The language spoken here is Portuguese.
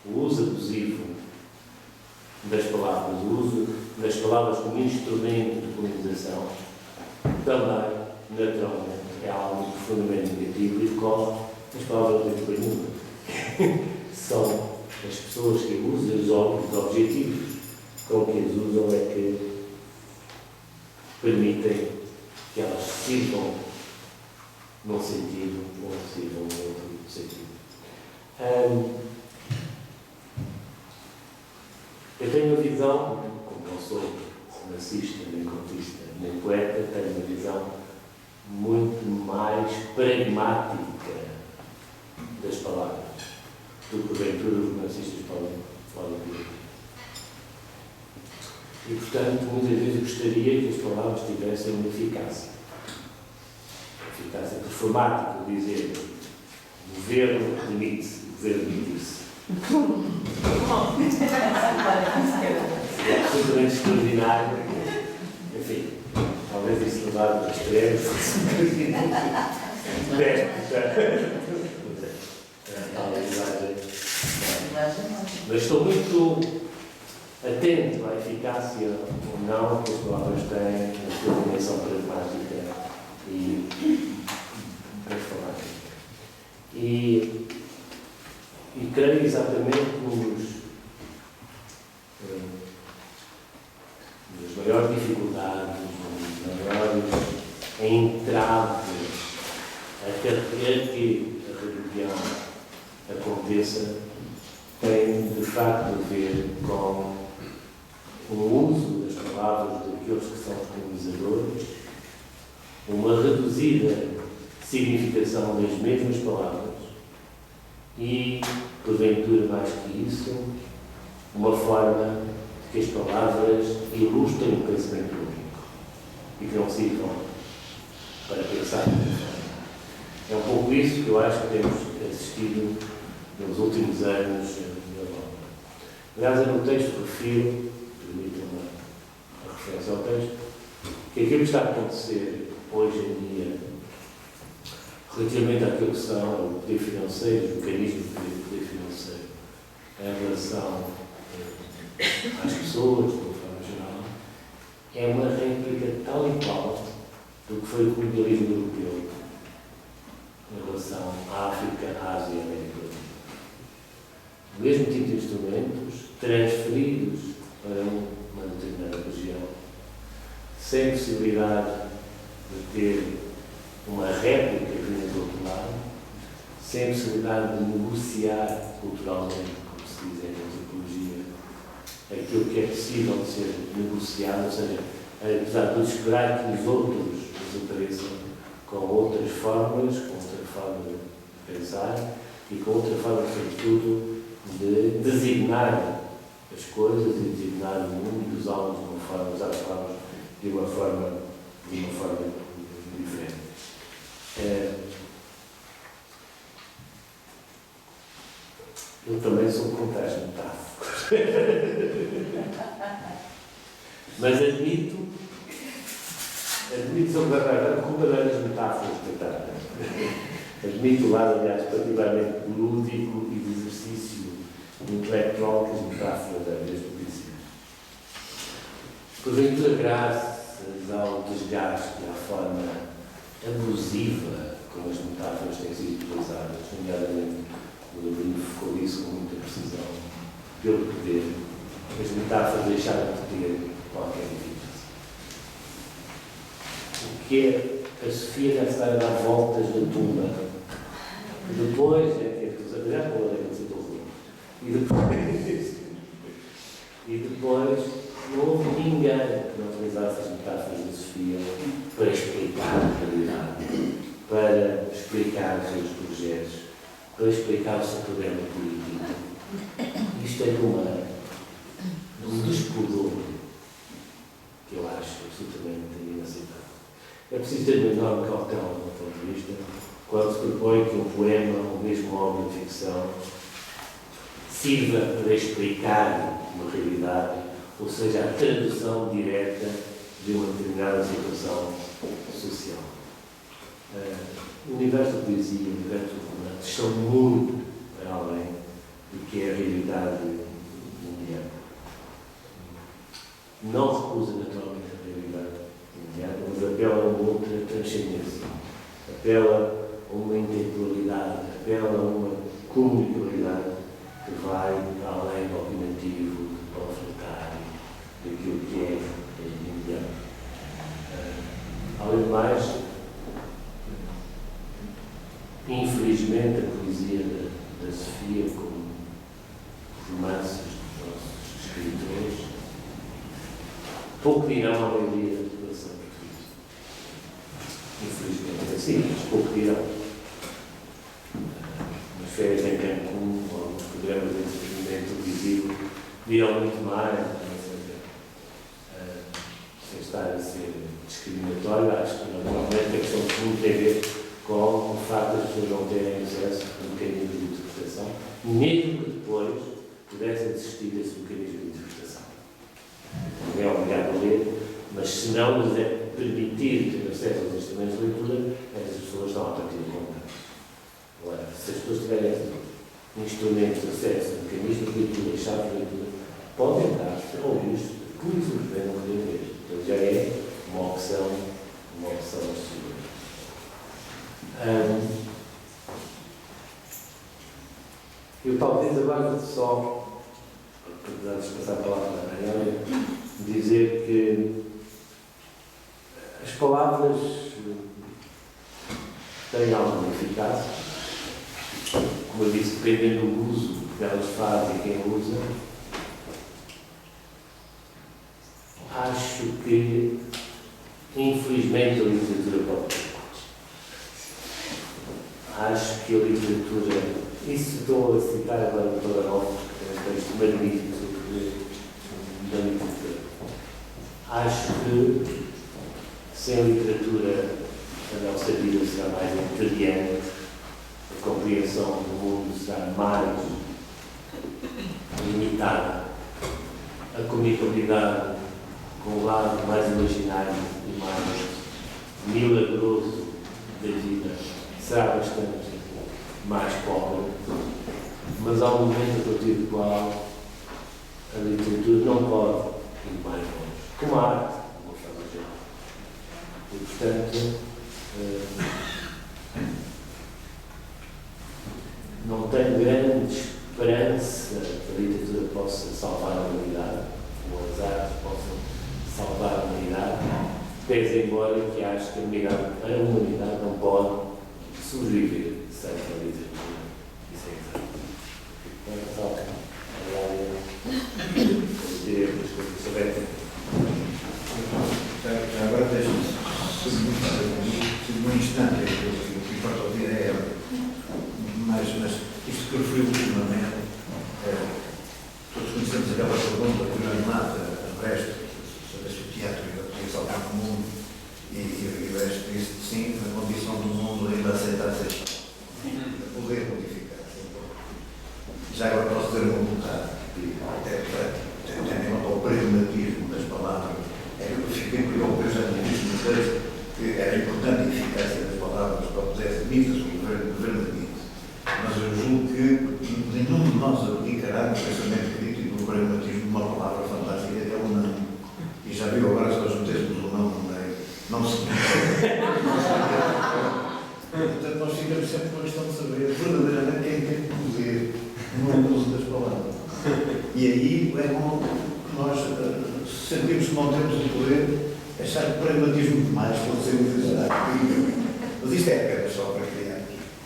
o uso abusivo das palavras, o uso das palavras como instrumento de colonização, também, naturalmente, é algo profundamente negativo e decorre as palavras não têm depois nenhuma. São as pessoas que usam, os objetivos com que as usam é que permitem que elas sirvam num sentido ou sirvam num outro sentido. Eu tenho uma visão, como não sou romancista, nem contista, nem poeta, tenho uma visão muito mais pragmática das palavras do que porventura os romancistas podem ter. E, portanto, muitas vezes gostaria que as palavras tivessem uma eficácia. Eficácia performática, dizer, o governo demite-se, o governo demitir-se. É absolutamente extraordinário. Enfim, talvez isso levado a extremos. Mas estou muito atento à eficácia ou não que as palavras têm na sua dimensão pragmática e transformática. E creio exatamente nas maiores dificuldades, nas maiores entraves a que a religião aconteça, tem de facto a ver com o uso das palavras daqueles que são os colonizadores, uma reduzida significação das mesmas palavras e, porventura mais que isso, uma forma de que as palavras ilustrem o pensamento único e que não sirvam para pensar. É um pouco isso que eu acho que temos assistido nos últimos anos na Europa. Aliás, eu no texto refiro, permitam-me a referência ao texto, que aquilo que está a acontecer hoje em dia, relativamente àquilo que são o poder financeiro, os mecanismos de poder financeiro, em relação às pessoas, de uma forma geral, é uma réplica tal e qual do que foi o colonialismo europeu em relação à África, à Ásia e à América Latina. O mesmo tipo de instrumentos transferidos para uma determinada região, sem possibilidade de ter uma réplica vinda do outro lado, sem possibilidade de negociar culturalmente, como se diz em antropologia, aquilo que é possível de ser negociado, ou seja, apesar de esperar que os outros desapareçam com outras formas, com outra forma de pensar e com outra forma, sobretudo, de designar as coisas e designar o mundo e usá-los de uma forma, usar as palavras de uma forma diferente. Eu também sou contra as metáforas. Mas admito das metáforas cantadas. Admito o lado, aliás, particularmente lúdico e de exercício intelectual que as metáforas às vezes propiciam. Porventura, graças ao desgaste e à forma abusiva como as metáforas têm sido utilizadas, nomeadamente o livro ficou isso com muita precisão, pelo poder, as metáforas deixaram de ter qualquer eficácia. O que é a Sofia já está a dar voltas da tumba. Depois é que já falou daquele setor ruim. E depois não houve ninguém que não utilizasse as metáforas da Sofia para explicar a realidade, para explicar os seus projetos, para explicar o seu programa político. Isto é de um despudor que eu acho absolutamente inaceitável. É preciso ter uma enorme cautela do ponto de vista quando se propõe que um poema ou mesmo uma obra de ficção sirva para explicar uma realidade, ou seja, a tradução direta de uma determinada situação social. O universo da poesia e o universo do romance estão muito para além do que é a realidade imediata. Não recusa naturalmente a realidade imediata, mas apela a uma outra transcendência, apela a uma intemporalidade, apela a uma comunicabilidade que vai além do opinativo, do panfletário, daquilo que é imediato. Além do mais, infelizmente, a poesia da Sofia, como os romances dos nossos escritores, pouco dirão à maioria da população portuguesa. Infelizmente é assim, mas pouco dirão. Nas férias em Cancún, ou alguns programas de entretenimento televisivo, dirão muito mais, sem estar a ser discriminatório. Acho que normalmente a questão de fundo tem a ver com o facto das pessoas não terem acesso a um mecanismo de interpretação, mesmo que depois pudesse existir esse mecanismo de interpretação. Não é obrigado a ler, mas se não lhes é permitir ter acesso aos instrumentos de leitura, essas pessoas estão a partir de contato. Agora, se as pessoas tiverem instrumentos de acesso a mecanismos de leitura e chaves de leitura, podem dar ouvidos por simplesmente não poder ver. Então já é uma opção acessível. Eu talvez agora só, para passar a palavra à Mariana, dizer que as palavras têm alguma eficácia, como eu disse, dependendo do uso que elas fazem e quem usa. Acho que, infelizmente, a literatura pode ter. Acho que a literatura, isso estou a citar agora o Toranov, que é um texto magnífico sobre da literatura. Acho que sem a literatura a nossa vida será mais entediante, a compreensão do mundo será mais limitada, a comunicabilidade com o lado mais imaginário e mais milagroso da vida será bastante mais pobre, mas há um momento a partir do qual a literatura não pode ir mais longe, como a arte, como está a dizer. E, portanto, não tenho grande esperança que a literatura possa salvar a humanidade, ou as artes possam salvar a humanidade, pese embora que acho que a humanidade não pode sobreviver sem a literatura e sem a arte. Então, só direi as coisas sobre essa. Agora deixa-me um instante, o que importa ouvir é ela. Mas isto que referiu ultimamente, todos conhecemos aquela pergunta que o João Mata, a Brecht, sobre o teatro e a posição do mundo, e Brecht disse que sim, na condição do mundo ainda aceitar ser poder modificar. Já agora posso ter uma vontade, até mesmo para o pragmatismo das palavras, eu fiquei curioso pensando nisso no texto, que era importante a eficácia das palavras para poder admitir o governo admite. Mas eu julgo que nenhum de nós abdicará do pensamento crítico do pragmatismo de uma palavra fantástica que é o não. E já viu agora se nós metemos o não no meio, não se portanto, nós ficamos sempre com a questão de saber verdadeiramente quem tem poder no uso das palavras. E aí é bom que nós sentimos que não temos o poder, achar que o pragmatismo demais pode ser utilizado. Mas isto é